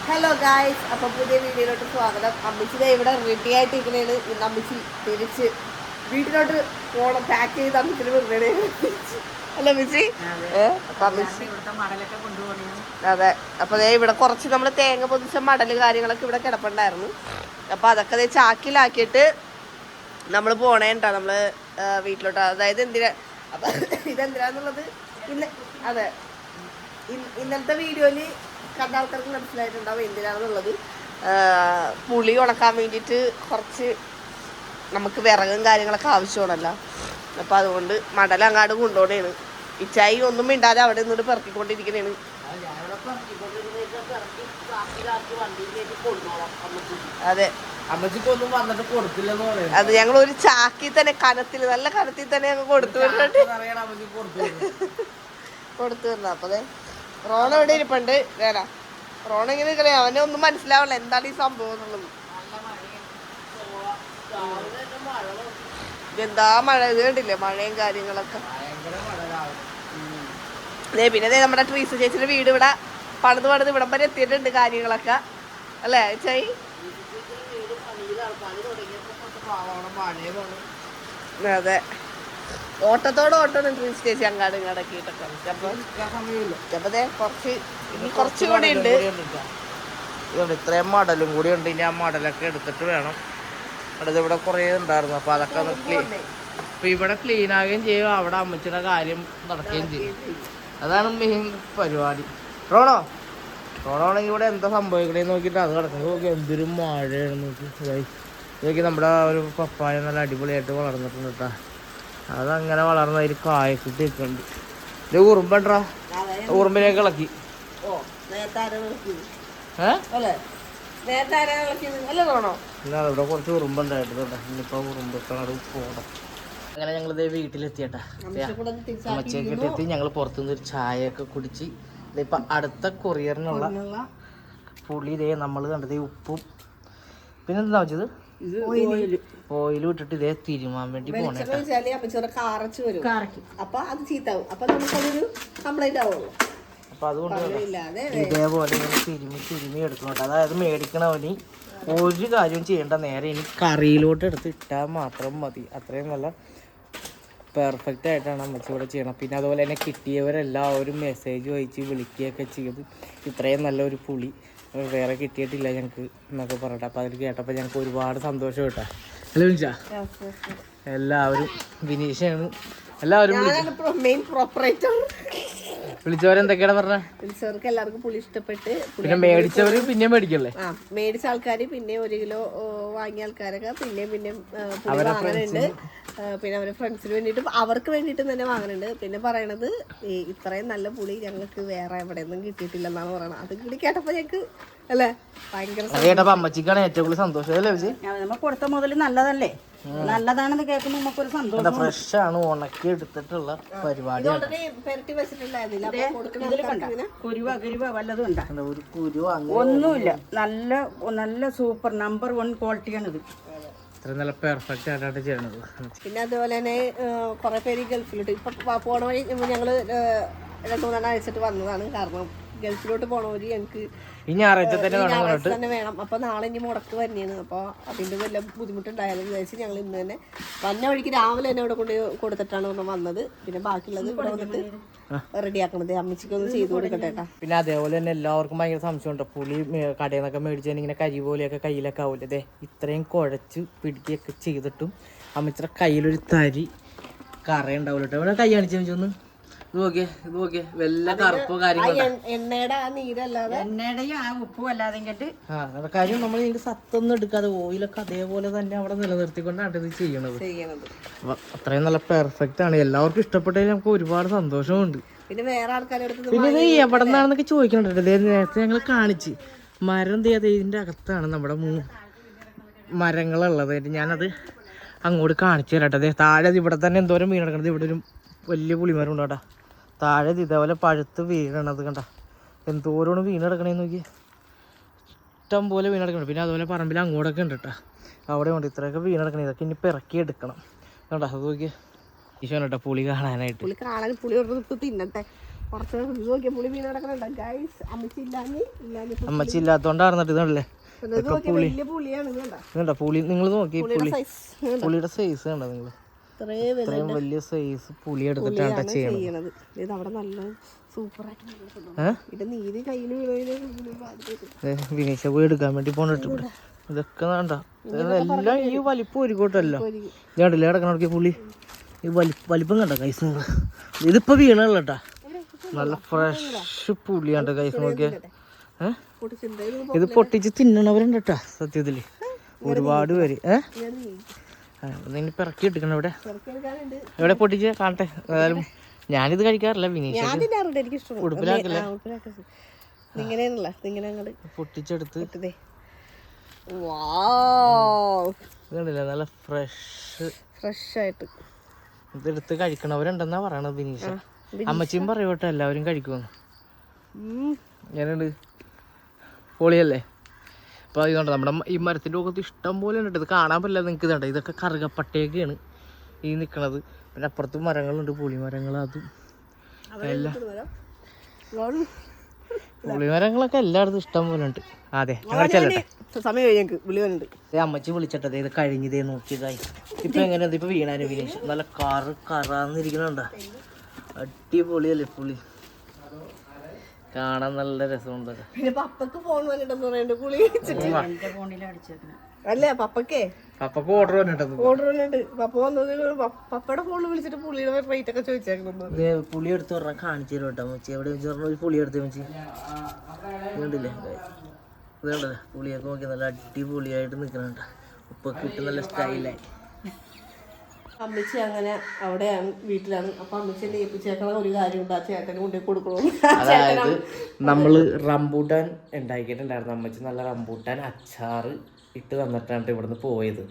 Hello guys, അപ്പം പുതിയ വീഡിയോയിലോട്ട് സ്വാഗതം. അമ്മച്ചിയുടെ ഇവിടെ റെഡി ആയിട്ടിരിക്കണേണ്. ഇന്ന് അമ്മച്ചി തിരിച്ച് വീട്ടിലോട്ട് പോണം. പാക്ക് ചെയ്ത് അമ്മച്ചിന് വെറുതെ അല്ല അമ്മച്ചി. അപ്പൊ അമ്മച്ചി അതെ. അപ്പൊ ഇവിടെ കുറച്ച് നമ്മൾ തേങ്ങ പൊതിച്ച മടല് കാര്യങ്ങളൊക്കെ ഇവിടെ കിടപ്പുണ്ടായിരുന്നു. അപ്പൊ അതൊക്കെ ചാക്കിലാക്കിയിട്ട് നമ്മൾ പോണേണ്ടാ നമ്മള് വീട്ടിലോട്ട്. അതായത് എന്തിനാ അപ്പൊ ഇതെന്തിനാന്നുള്ളത് ഇന്ന് അതെ ഇന്നലത്തെ വീഡിയോയില് കണ്ട ആൾക്കാർക്ക് മനസ്സിലായിട്ടുണ്ടാവും എന്തിനാണെന്നുള്ളത്. പുളി ഉണക്കാൻ വേണ്ടിയിട്ട് കുറച്ച് നമുക്ക് വിറകും കാര്യങ്ങളൊക്കെ ആവശ്യമാണല്ലോ. അപ്പം അതുകൊണ്ട് മടൽ അങ്ങാട് കൊണ്ടുപോകണേണ്. ഇച്ചായി ഒന്നും മിണ്ടാതെ അവിടെ നിന്നിട്ട് പെറുക്കിക്കൊണ്ടിരിക്കണേണ്. അതെ, അമ്മച്ചിക്കൊന്നും വന്നിട്ട് കൊടുത്തില്ലെന്ന് പറയുന്നത്. അത് ഞങ്ങൾ ഒരു ചാക്കി തന്നെ കനത്തിൽ നല്ല കനത്തിൽ തന്നെ ഞങ്ങൾ കൊടുത്തു വിട്ടിട്ട് കൊടുത്തു തരുന്ന. അപ്പൊ അതെ റോണ ഇവിടെ ഇരിപ്പുണ്ട്. വേണ റോണ ഇങ്ങനെ നിൽക്കണേ, അവനെ ഒന്നും മനസ്സിലാവണ്ട എന്താണ് ഈ സംഭവം എന്നുള്ളത്. എന്താ മഴ, ഇത് കണ്ടില്ലേ മഴയും കാര്യങ്ങളൊക്കെ. പിന്നെ നമ്മുടെ ട്രീസ് ചേച്ചിയുടെ വീട് ഇവിടെ പണിത് ഇവിടം വരെ എത്തിയിട്ടുണ്ട് കാര്യങ്ങളൊക്കെ അല്ലേ ചേച്ചി? അതെ, ഓട്ടത്തോട് ഓട്ടം ട്രീസ് ചേച്ചി അങ്ങാട് ഇങ്ങാടക്കിയിട്ടൊക്കെ. കുറച്ചും കൂടി ഉണ്ട്. ഇത്രയും മടലും കൂടി ഉണ്ട്. ഇനി ആ മടലൊക്കെ എടുത്തിട്ട് വേണം. അടുത്ത് ഇവിടെ കുറേ ഉണ്ടായിരുന്നു. അപ്പൊ അതൊക്കെ ഇപ്പൊ ഇവിടെ ക്ലീൻ ആകുകയും ചെയ്യും, അവിടെ അമ്മച്ചിയുടെ കാര്യം നടക്കുകയും ചെയ്യും. അതാണ് മെയിൻ പരിപാടി. റോണാണെങ്കിൽ ഇവിടെ എന്താ സംഭവിക്കണേന്ന് നോക്കിയിട്ട് അത് കിടക്കുന്നത്. നോക്കി എന്തൊരു മഴയാണ് നോക്കി. ഇതൊക്കെ നമ്മുടെ ഒരു പപ്പായ നല്ല അടിപൊളിയായിട്ട് വളർന്നിട്ടുണ്ട് കേട്ടാ. അതങ്ങനെ വളർന്ന അതിൽ കായക്കിട്ട് നിൽക്കുന്നുണ്ട്. ഇത് ഉറുമ്പണ്ടാ, ഉറുമ്പിനൊക്കെ ഇളക്കി. ഇവിടെ കുറച്ച് ഉറുമ്പുണ്ടായിട്ടുണ്ട്. ഇനിയിപ്പോ ഉറുമ്പൊക്കെ പോകണം. അങ്ങനെ ഞങ്ങളിത് വീട്ടിലെത്തിയട്ടാ. അമ്മച്ചയൊക്കെ ഇട്ടെത്തി. ഞങ്ങൾ പുറത്തുനിന്ന് ഒരു ചായയൊക്കെ കുടിച്ച് ഇതിപ്പോ അടുത്ത കൊറിയറിനുള്ള പുളി ഇതേ നമ്മൾ കണ്ടത് ഉപ്പും പിന്നെന്താ വെച്ചത് ഓയിൽ വിട്ടിട്ട് ഇതേ തിരുമാൻ വേണ്ടി പോണേ. അപ്പൊ അതുകൊണ്ട് ഇതേപോലെ തിരുമി എടുക്കണം. അതായത് മേടിക്കണവന് ഒരു കാര്യവും ചെയ്യേണ്ട, നേരെ ഇനി കറിയിലോട്ട് എടുത്ത് ഇട്ടാൽ മാത്രം മതി. അത്രയും നല്ല പെർഫെക്റ്റ് ആയിട്ടാണ് അമ്മച്ചി ഇവിടെ ചെയ്യണം. പിന്നെ അതുപോലെ തന്നെ കിട്ടിയവരെല്ലാവരും മെസ്സേജ് വായിച്ച് വിളിക്കുകയൊക്കെ ചെയ്ത് ഇത്രയും നല്ലൊരു പുളി വേറെ കിട്ടിയിട്ടില്ല ഞങ്ങൾക്ക് എന്നൊക്കെ പറഞ്ഞിട്ട്. അപ്പോൾ അതിൽ കേട്ടപ്പോൾ ഞങ്ങൾക്ക് ഒരുപാട് സന്തോഷം കേട്ടോ. അല്ലേ വിളിച്ചാ എല്ലാവരും വിനീഷാണ് എല്ലാവരും വിളിച്ചവരെന്തൊക്കെയാണ് പറഞ്ഞത്? വിളിച്ചവർക്ക് എല്ലാവർക്കും പുളി ഇഷ്ടപ്പെട്ട്. പിന്നെ മേടിച്ചവര് പിന്നെ മേടിക്കല്ലേ? മേടിച്ച ആൾക്കാര് പിന്നെ 1 കിലോ വാങ്ങിയ ആൾക്കാരൊക്കെ പിന്നെ പുളി വാങ്ങാനുണ്ട്. പിന്നെ അവരുടെ ഫ്രണ്ട്സിന് വേണ്ടിയിട്ടും അവർക്ക് വേണ്ടിയിട്ടും തന്നെ വാങ്ങുന്നുണ്ട്. പിന്നെ പറയണത് ഇത്രയും നല്ല പുളി ഞങ്ങൾക്ക് വേറെ എവിടെ ഒന്നും കിട്ടിയിട്ടില്ലെന്നാണ് പറയണത്. അത് കൂടി കേട്ടപ്പോ ഞങ്ങൾക്ക് അല്ലേ ഭയങ്കര അമ്മച്ചിക്കാണ് ഏറ്റവും കൂടുതൽ സന്തോഷം. അല്ലേ നമ്മൾ കൊടുത്ത മുതൽ നല്ലതല്ലേ, നല്ലതാണെന്ന് കേൾക്കുമ്പോൾ നമുക്കൊരു സന്തോഷം. ഫ്രഷ് ആണ്, ഉണക്കി എടുത്തിട്ടുള്ള പരിപാടി. കുരുവ വല്ലതും ഉണ്ടാകും? ഒരു കുരുവ ഒന്നുമില്ല. നല്ല സൂപ്പർ നമ്പർ 1 ക്വാളിറ്റിയാണിത്. നല്ല പെർഫെക്റ്റ് ആയിട്ടാണ് ചെയ്യണത്. പിന്നെ അതുപോലെ തന്നെ കുറെ പേര് ഗൾഫിലോട്ട് ഇപ്പൊ പോണ വഴി ഞങ്ങള് 2-3 അയച്ചിട്ട് വന്നതാണ്. കാരണം ഗൾഫിലോട്ട് പോണ വഴി ഞങ്ങൾക്ക് ഈ ഞായറാഴ്ച തന്നെ വേണം. അപ്പൊ നാളെ ഇനി മുടക്ക് തന്നെയാണ്. അപ്പൊ അതിന്റെ വല്ല ബുദ്ധിമുട്ടുണ്ടായാലും വിചാരിച്ച് ഞങ്ങൾ ഇന്ന് തന്നെ വന്ന വഴിക്ക് രാവിലെ തന്നെ ഇവിടെ കൊണ്ട് കൊടുത്തിട്ടാണ് വന്നത്. പിന്നെ ബാക്കിയുള്ളത് ഇവിടെ വന്നിട്ട് റെഡിയാക്കണത് അമ്മച്ചിക്ക് ഒന്ന് ചെയ്ത് കൊടുക്കട്ടെ. പിന്നെ അതേപോലെ തന്നെ എല്ലാവർക്കും ഭയങ്കര സംശയമുണ്ട്. പുളി കടയിൽ നിന്നൊക്കെ മേടിച്ചാൽ ഇങ്ങനെ കരി പോലെയൊക്കെ കയ്യിലൊക്കെ ആവില്ല. അതെ, ഇത്രയും കുഴച്ച് പിടിക്കുകയൊക്കെ ചെയ്തിട്ടും അമ്മച്ചിയുടെ കയ്യിലൊരു തരി കറയുണ്ടാവില്ല കേട്ടോ. ഇവിടെ കൈ കാണിച്ചൊന്ന് ഇത് നോക്കിയേ വല്ല കറുപ്പോ കാര്യങ്ങളോ എണ്ണയുടെ ആ നീരല്ലാതെ എണ്ണയുടെയും ആ ഉപ്പും അല്ലാതെ കാര്യം നമ്മൾ ഇതിന്റെ സത്തൊന്നും എടുക്കാതെ ഓയിലൊക്കെ അതേപോലെ തന്നെ അവിടെ നിലനിർത്തിക്കൊണ്ടാണ് ഇത് ചെയ്യണത്. അപ്പൊ അത്രയും നല്ല പെർഫെക്റ്റ് ആണ്. എല്ലാവർക്കും ഇഷ്ടപ്പെട്ടതിൽ നമുക്ക് ഒരുപാട് സന്തോഷമുണ്ട്. പിന്നെ വേറെ ആൾക്കാരുടെ പിന്നെ ഇത് എവിടെ നിന്നാണെന്നൊക്കെ ചോദിക്കണുണ്ട്. നേരത്തെ ഞങ്ങൾ കാണിച്ച് മരം ചെയ്യാതെ ഇതിന്റെ അകത്താണ് നമ്മുടെ മരങ്ങളുള്ളത്. ഞാനത് അങ്ങോട്ട് കാണിച്ചു തരാട്ടെ. അതെ, താഴെ ഇവിടെ തന്നെ എന്തോരം വീണ് കിടക്കണത്. ഇവിടെ ഒരു വലിയ പുളിമരം ഉണ്ട് കേട്ടാ. താഴെ ഇതേപോലെ പഴുത്ത് വീഴണത് കണ്ട എന്തോരോണ് വീണ് കിടക്കണേന്ന് നോക്കി. ഇഷ്ടം പോലെ വീണ് കിടക്കണം. പിന്നെ അതുപോലെ പറമ്പിൽ അങ്ങോട്ടൊക്കെ ഉണ്ട് കേട്ടോ. അവിടെ ഉണ്ട് ഇത്രയൊക്കെ വീണ് കിടക്കണം. ഇതൊക്കെ ഇനി ഇറക്കി എടുക്കണം കണ്ട. അത് നോക്കി ഈശോൻ കേട്ടോ പുളി കാണാനായിട്ട്. പുളി തിന്നട്ടെ. കുറച്ച് നോക്കിയ പുളി വീണ് കിടക്കണുണ്ട് ഗൈസ്. അമ്മച്ചി അമ്മച്ചി ഇല്ലാത്തോണ്ടാണ് ഇതല്ലേ വലിയ പുളിയാണ് ഇത് കണ്ടോ? ഇതുണ്ടോ പുളി? നിങ്ങൾ നോക്കി പുളി, സൈസ് പുളിയുടെ സൈസ് കണ്ടോ നിങ്ങൾ? ഇത്രയും വലിയ സൈസ് പുളി എടുത്തിട്ടാണ് ചെയ്യണത്. ഇത് അവിടെ നല്ല സൂപ്പറായിട്ട് ഇത് നീര് കയ്യിൽ വീണ വിനീഷ പോയി എടുക്കാൻ വേണ്ടി പോണിട്ട് ഇതൊക്കെ വേണ്ട എല്ലാം ഈ വലിപ്പം ഒരുക്കോട്ടല്ലോ. ഇതാണ്ടില്ലേ കിടക്കണ പുളി? ഈ വലിപ്പം കണ്ട കൈസ് നിങ്ങൾ? ഇതിപ്പോ വീണല്ലോ കേട്ടാ. നല്ല ഫ്രഷ് പുളിയാണ്ട് കൈസ് നോക്കിയ. ഇത് പൊട്ടിച്ച് തിന്നണവരുണ്ട് കേട്ടാ സത്യത്തില് ഒരുപാട് പേര്. ഇനി പിറക്കി എടുക്കണം. എവിടെ പൊട്ടിച്ച് കാണട്ടെ. ഏതായാലും ഞാനിത് കഴിക്കാറില്ല. വിനീഷ് ഉടുപ്പിലാക്കില്ല. പൊട്ടിച്ചെടുത്ത് ഇതുണ്ടല്ലേ നല്ല ഫ്രഷ് ആയിട്ട് ഇതെടുത്ത് കഴിക്കണവരുണ്ടെന്നാ പറയണത് വിനീഷ്. അമ്മച്ചിയും പറയോട്ടെ എല്ലാവരും കഴിക്കുമെന്ന്. ഞാനുണ്ട് പൊളിയല്ലേ? അപ്പോൾ അതുകൊണ്ട് നമ്മുടെ ഈ മരത്തിൻ്റെ മുഖത്ത് ഇഷ്ടം പോലെ ഉണ്ട്. ഇത് കാണാൻ പറ്റില്ല നിങ്ങൾക്ക്. ഇതുണ്ട് ഇതൊക്കെ കറുകപ്പട്ടയൊക്കെയാണ് ഈ നിൽക്കണത്. പിന്നെ അപ്പുറത്ത് മരങ്ങളുണ്ട്, പുളിമരങ്ങൾ. അതും എല്ലാം പുളിമരങ്ങളൊക്കെ എല്ലായിടത്തും ഇഷ്ടം പോലെ ഉണ്ട്. അതെ സമയം ഞങ്ങൾക്ക് വിളിയുണ്ട്. അമ്മച്ചി വിളിച്ചിട്ടത് ഇത് കഴിഞ്ഞതേ നോക്കിയതായി. ഇപ്പൊ എങ്ങനെയാ? ഇപ്പൊ വീണാനും വിനീഷ് നല്ല കറാന്നിരിക്കണുണ്ടോ? അടിപൊളിയല്ലേ പുളി? കാണാൻ നല്ല രസമുണ്ട്. പിന്നെ പപ്പക്ക് ഫോൺ വന്നിട്ടെന്ന് പറയുന്നുണ്ട് പുളി അല്ലേ? പപ്പക്ക് ഓർഡർ വന്നിട്ടുണ്ട്. പപ്പ വന്നത് പപ്പയുടെ ഫോണിൽ വിളിച്ചിട്ട് പുളിയുടെ റേറ്റ് ഒക്കെ ചോദിച്ചേക്കുന്നു. പുളി എടുത്ത് പറഞ്ഞാൽ കാണിച്ചു തരും കേട്ടോ മച്ചി. എവിടെ വെച്ച് പറഞ്ഞ ഒരു പുളി എടുത്ത് മച്ചി വേണ്ടില്ലേ? ഇത് കണ്ടല്ലേ പുളിയൊക്കെ നോക്കി നല്ല അടിപൊളിയായിട്ട് നിൽക്കണുണ്ട്. ഉപ്പൊക്കെ ഇട്ട് നല്ല സ്റ്റൈലായി. അമ്മച്ചി അങ്ങനെ അവിടെയാണ്, വീട്ടിലാണ്. അപ്പൊ അമ്മച്ചിന്റെ ഏൽപ്പിച്ചേക്കണ ഒരു കാര്യമുണ്ട്, ആ ചേട്ടന് കൊണ്ടേ കൊടുക്കണോ. അതായത് നമ്മള് റംബൂട്ടാൻ ഉണ്ടാക്കിയിട്ടുണ്ടായിരുന്നു. അമ്മച്ചി നല്ല റംബൂട്ടാൻ അച്ചാറ് ഇട്ട് തന്നിട്ടാണ് ഇവിടുന്ന് പോയത്.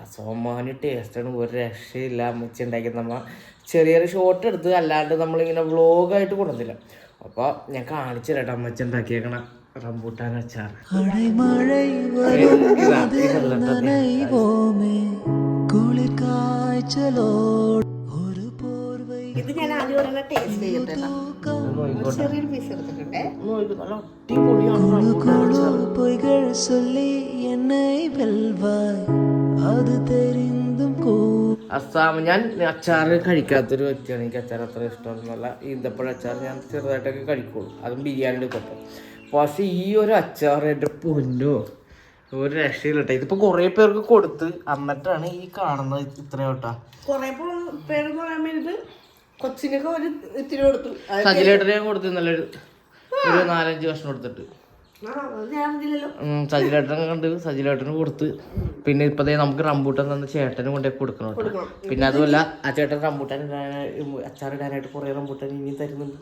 അസോമാന് ടേസ്റ്റാണ്, ഒരു രക്ഷയില്ല. അമ്മച്ചി ഉണ്ടാക്കിയത് നമ്മ ചെറിയൊരു ഷോട്ട് എടുത്ത്, അല്ലാണ്ട് നമ്മളിങ്ങനെ വ്ളോഗായിട്ട് കൊണ്ടുവന്നില്ല. അപ്പോൾ ഞാൻ കാണിച്ചു തരാം അമ്മച്ചി ഉണ്ടാക്കിയേക്കണ റംബൂട്ടാൻ അച്ചാർ. ഇത് ഞാൻ ആദ്യം ടേസ്റ്റ് ചെയ്തിട്ടില്ല. ചെറിയൊരു പീസ് എടുത്തിട്ടുണ്ടേ. അസാം ഞാൻ അച്ചാറ് കഴിക്കാത്തൊരു വ്യക്തിയാണ്. എനിക്ക് അച്ചാർ അത്ര ഇഷ്ടമൊന്നുമല്ല. ഈന്തപ്പഴ അച്ചാർ ഞാൻ ചെറുതായിട്ടൊക്കെ കഴിക്കുള്ളൂ, അതും ബിരിയാണിയുടെ കൊപ്പം. പക്ഷെ ഈ ഒരു അച്ചാർ എൻ്റെ പൊന്നോ ഒരു രക്ഷയില്ല. ഇതിപ്പോ കുറെ പേർക്ക് കൊടുത്ത് എന്നിട്ടാണ് ഈ കാണുന്നത് ഇത്രയും കേട്ടാ. കൊറേ പേര് പറയാൻ വേണ്ടിട്ട് കൊച്ചിനൊക്കെ ഒരു ഇത്തിരി കൊടുത്തു. സജിലേട്ടനെ കൊടുത്ത് നല്ലൊരു 4-5 കഷ്ണം കൊടുത്തിട്ട് സജിലേട്ടനെ കണ്ട് സജിലേട്ടന് കൊടുത്ത്. പിന്നെ ഇപ്പതേ നമുക്ക് റംബൂട്ടാൻ തന്ന ചേട്ടന് കൊണ്ടേ കൊടുക്കണം കേട്ടോ. പിന്നെ അതുമല്ല ആ ചേട്ടൻ റംബൂട്ടാൻ അച്ചാറിടാനായിട്ട് കുറെ റംബൂട്ടാൻ ഇനി തരുന്നുണ്ട്.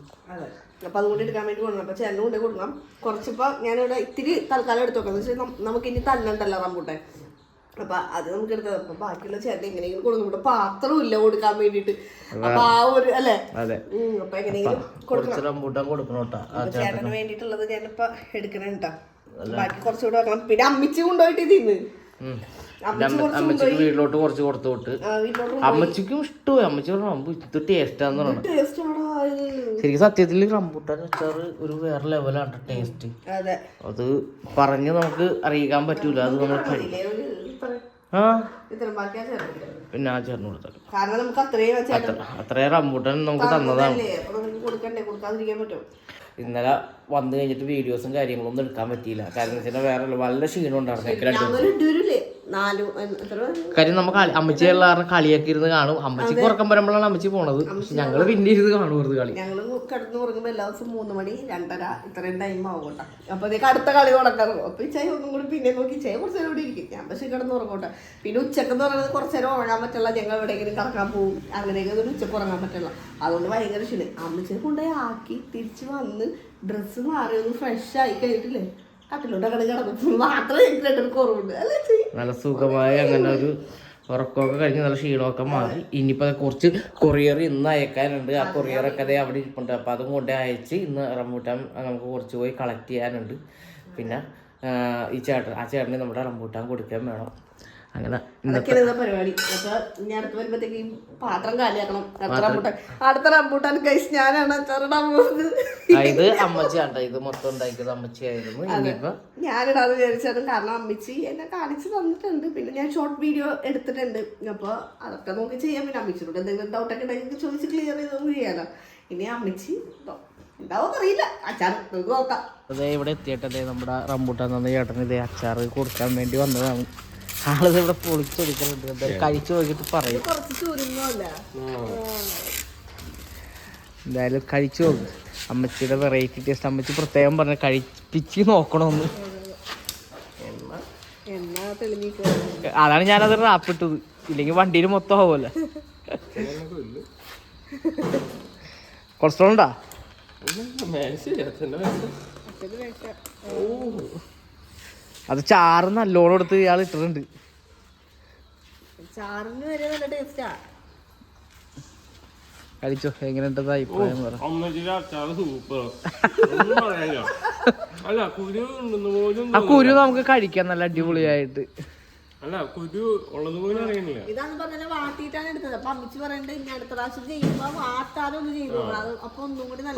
അപ്പൊ അതുകൊണ്ട് എടുക്കാൻ വേണ്ടി കൊടുക്കണം. അപ്പൊ ചേട്ടന് കൊണ്ടേ കൊടുക്കണം. കുറച്ചിപ്പോ ഞാനിവിടെ ഇത്തിരി തൽക്കാലം എടുത്തു നോക്കാം. എന്ന് വെച്ചാൽ നമുക്ക് ഇനി തന്നണ്ടല്ലോ റംബൂട്ടാൻ. അപ്പൊ അത് നമുക്ക് എടുത്തത്. അപ്പൊ ബാക്കിയുള്ള ചേട്ടൻ എങ്ങനെയെങ്കിലും കൊടുക്കും. ഇവിടെ പാത്രവും ഇല്ല കൊടുക്കാൻ വേണ്ടിട്ട്. അപ്പൊ ആ ഒരു അല്ലേ, അപ്പൊ എങ്ങനെയെങ്കിലും കൊടുക്കണം. ചേട്ടന് വേണ്ടിട്ടുള്ളത് ഞാനിപ്പോ എടുക്കണ കേട്ടോ. ബാക്കി കുറച്ചുകൂടെ വെക്കണം. പിന്നെ അമ്മിച്ച് കൊണ്ടുപോയിട്ട് ഇതിന്ന് അമ്മച്ചിക്ക് വീട്ടിലോട്ട് കുറച്ച് കൊടുത്തു വിട്ട്. അമ്മച്ചിക്കും ഇഷ്ടമായി. അമ്മച്ചി പറഞ്ഞു ഇത് ടേസ്റ്റാന്ന് പറഞ്ഞു. ശരിക്കും സത്യത്തിൽ റംബൂട്ടാൻ അച്ചാറ് ഒരു വേറെ ലെവലാണ് ടേസ്റ്റ്. അത് പറഞ്ഞ് നമുക്ക് അറിയിക്കാൻ പറ്റൂല. അത് നമ്മൾ പിന്നെ ആ ചേർന്ന് കൊടുത്തത് അത്രയും റംബൂട്ടാൻ നമുക്ക് തന്നതാണ്. ഇന്നലെ വന്നു കഴിഞ്ഞിട്ട് വീഡിയോസും കാര്യങ്ങളൊന്നും എടുക്കാൻ പറ്റിയില്ല. കാരണം എന്ന് വെച്ചാൽ വേറെ നല്ല ക്ഷീണം ഉണ്ടായിരുന്നു. കാര്യം നമുക്ക് അമ്മച്ചിയുള്ള കാരണം കളിയൊക്കെ ഇരുന്ന് കാണും. അമ്മച്ചിക്ക് ഉറക്കം വരുമ്പോഴാണ് അമ്മച്ചി പോണത്. പക്ഷെ ഞങ്ങള് പിന്നെ ഇരുന്ന് കാണുന്നത് കളി. ഞങ്ങള് കിടന്ന് ഉറങ്ങുമ്പോ എല്ലാ ദിവസവും 3 മണി 2:30 ഇത്രയും ടൈം ആവട്ടെ. അപ്പോഴത്തേക്ക് അടുത്ത കളി തുടക്കാറും. അപ്പൊ ഈ ചായ ഒന്നും കൂടി പിന്നെ നോക്കി ചായ കുറച്ച് നേരം ഇവിടെ ഇരിക്കും. ഞാൻ പക്ഷെ കിടന്ന് ഉറങ്ങോട്ടെ. പിന്നെ ഉച്ചക്കെന്ന് പറയുന്നത് കുറച്ച് നേരം ഉറങ്ങാൻ പറ്റില്ല. ഞങ്ങൾ എവിടെയെങ്കിലും കറക്കാൻ പോകും. അങ്ങനെയൊക്കെ ഒരു ഉച്ചക്ക് ഉറങ്ങാൻ പറ്റില്ല. അതുകൊണ്ട് ഭയങ്കര ക്ഷീണം. അമ്മച്ചിനെ കൊണ്ടുപോയി ആക്കി തിരിച്ച് വന്ന് ഡ്രസ്സ് മാറി ഒന്ന് ഫ്രഷ് ആയി കഴിഞ്ഞിട്ടില്ലേ കട്ടിലോട്ട് അങ്ങനെ കിടന്നു മാത്രമേ എനിക്ക് കുറവുണ്ട് അല്ലേ. നല്ല സുഖമായി അങ്ങനെ ഒരു ഉറക്കമൊക്കെ കഴിഞ്ഞ് നല്ല ക്ഷീണമൊക്കെ മാറി. ഇനിയിപ്പോൾ കുറച്ച് കൊറിയർ ഇന്ന് അയക്കാനുണ്ട്. ആ കൊറിയറൊക്കെ അതേ അവിടെ ഇരിപ്പുണ്ട്. അപ്പോൾ അതും കൊണ്ട് അയച്ച് ഇന്ന് റംബൂട്ടാൻ നമുക്ക് കുറച്ച് പോയി കളക്ട് ചെയ്യാനുണ്ട്. പിന്നെ ഈ ആ ചേട്ടന് നമ്മുടെ റംബൂട്ടാൻ കൊടുക്കാൻ വേണം. അങ്ങനെ അതൊക്കെയാണ് ഇന്നത്തെ പരിപാടി. അപ്പൊ ഇനി അടുത്ത് വരുമ്പോഴത്തേക്കും പാത്രം കാലിയാക്കണം. അടുത്ത റംബൂട്ടാൻ കഴിച്ച് ഞാനാണ് അച്ചാറിടാൻ പോകുന്നത്. ഇത് അമ്മച്ചിയാണ്ട, ഇത് മൊത്തം ഉണ്ടാക്കിയത് അമ്മച്ചിയായിരുന്നു. ഇനിയിപ്പോ ഞാനിടാന്ന് വിചാരിച്ചാലും കാരണം അമ്മച്ചി എന്നെ കാണിച്ചു തന്നിട്ടുണ്ട്. പിന്നെ ഞാൻ ഷോർട്ട് വീഡിയോ എടുത്തിട്ടുണ്ട്. അപ്പൊ അതൊക്കെ നോക്കി ചെയ്യാം. പിന്നെ അമ്മച്ചിനോട് എന്തെങ്കിലും ഡൗട്ടൊക്കെ ഉണ്ടെങ്കിൽ ചോദിച്ച് ക്ലിയർ ചെയ്ത് നമുക്ക് ചെയ്യാലോ. ഇനി അമ്മച്ചി ഉണ്ടാവും അറിയില്ല, അച്ചാർ നമുക്ക് നോക്കാം. അതേ ഇവിടെ എത്തിയിട്ടതേ നമ്മുടെ റംബൂട്ടാൻ തന്ന ചേട്ടന് ഇതേ അച്ചാർ കൊടുക്കാൻ വേണ്ടി വന്നതാണ്. ആളിത് ഇവിടെ പൊളിച്ചെടുക്കുന്നുണ്ട്. എന്തായാലും കഴിച്ചു നോക്കിയിട്ട് പറയും. കുറച്ച് ചുരുങ്ങല്ല, എന്തായാലും കഴിച്ചു നോക്കും. അമ്മച്ചിയുടെ വെറൈറ്റി ടേസ്റ്റ് അമ്മച്ചി പ്രത്യേകം പറഞ്ഞ കഴിപ്പിച്ച് നോക്കണമെന്ന്. എന്നാ തെളിഞ്ഞിക്കോ. അതാണ് ഞാനത് റാപ്പിട്ടത്, ഇല്ലെങ്കിൽ വണ്ടിയിൽ മൊത്തം ആവുമല്ലോ. കൊളസ്ട്രോൾ ഉണ്ടാ? അത് ചാറ് നല്ലോണം എടുത്ത് ഇയാൾ ഇട്ടിട്ടുണ്ട്. ചാറിന് വരെ നല്ല ടേസ്റ്റാ. കഴിച്ചോ, എങ്ങനെയുണ്ടെന്ന് അഭിപ്രായം പറ. ആ കുരു നമുക്ക് കഴിക്കാം നല്ല അടിപൊളിയായിട്ട്. ഇതാണ് പറഞ്ഞ വാട്ടിയിട്ടാണ് എടുത്തത്. അപ്പൊ അമ്മച്ചി പറയണ്ട് ഇനി അടുത്ത പ്രാവശ്യം ചെയ്യുമ്പോ വാട്ടാതൊന്ന് ചെയ്തു. അപ്പൊ ഒന്നും കൂടി നല്ല.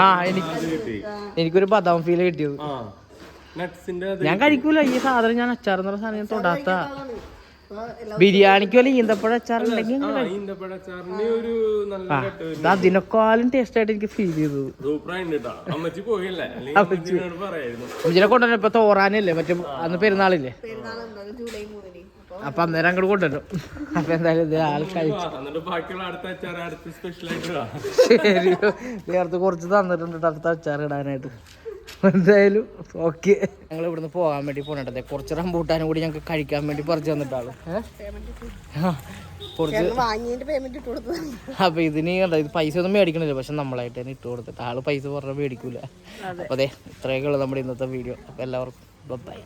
ആ എനിക്കൊരു ബദാം ഫീൽ കിട്ടിയത്. ഞാൻ കഴിക്കൂല ഈ സാധനം. ഞാൻ അച്ചാറെന്നുള്ള സാധനം ഞാൻ തൊടാത്ത. ബിരിയാണിക്ക് വല്ല ഈന്തപ്പഴ അച്ചാർ ഉണ്ടെങ്കിൽ അതിനേക്കാളും ടേസ്റ്റ് ആയിട്ട് എനിക്ക് ഫീൽ ചെയ്തത്. അമ്മച്ചിനെ കൊണ്ടുവരണം. ഇപ്പൊ തോറാനല്ലേ മറ്റേ അന്ന് പെരുന്നാളില്ലേ, ജൂലൈ 3-ന്. അപ്പൊ അന്നേരം അങ്ങോട്ട് കൊണ്ടുവരും. അപ്പൊ എന്തായാലും ഇത് ആൾ കഴിച്ചു. ശരി, നേരത്തെ കുറച്ച് തന്നിട്ടുണ്ട് അടുത്ത അച്ചാർ ഇടാനായിട്ട്. എന്തായാലും ഓക്കെ. ഞങ്ങൾ ഇവിടുന്ന് പോകാൻ വേണ്ടി പോകണ്ടേ. കുറച്ച് റംബൂട്ടാനും കൂടി ഞങ്ങൾക്ക് കഴിക്കാൻ വേണ്ടി പറിച്ചു തന്നിട്ടാള്. കുറച്ച് അപ്പൊ ഇതിന് ഇത് പൈസ ഒന്നും മേടിക്കണില്ല, പക്ഷെ നമ്മളായിട്ട് തന്നെ ഇട്ട് കൊടുത്തിട്ട് ആള് പൈസ പറഞ്ഞാൽ മേടിക്കൂല. അപ്പൊ അതെ ഇത്രയൊക്കെ ഉള്ളു നമ്മുടെ ഇന്നത്തെ വീഡിയോ. അപ്പൊ എല്ലാവർക്കും ബൈ.